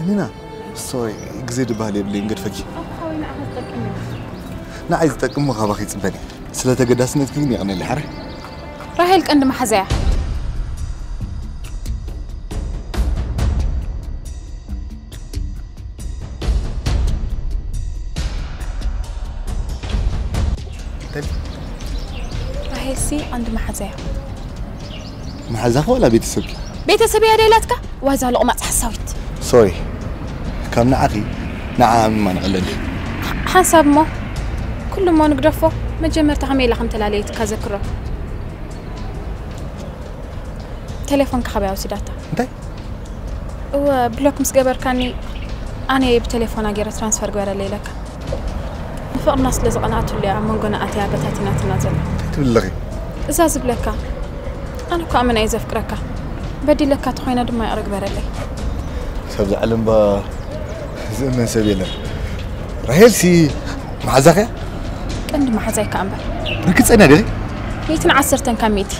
هنا سوري جزيد بالي بلين قد فكي خوينا أخذ تقمي نا عايز تقم مخابخي تبني سلطة قداسنة كيني أنا اللي حري راهيلك عند محزايا طيب راهيل سي عند محزايا محزاخ ولا بيت السبكي بيت سبيا ليلاتك وهذا لقمة حساويت سوري كم نعخي نعم ما نقلل حسب ما كل ما نقرفه مجمر تعمل لحم تلاليت كذكره تليفونك خبيا وسيداتا انتي وبلوك مسجبر كاني أنا بتليفون أجير ترانسفير جوار ليلك فوق الناس اللي زقناته اللي عم نقولنا أتيا بتاتينا تنازل تبلغي إزاز بلكا أنا كأمن إذا فكرك بدي لك تخوينا دم ما يرق برلي سبز علم با زمن سبيله راهيل سي محزاخي عند محزاي كأمبر ركز أنا ده ميتين عصرتن كميتي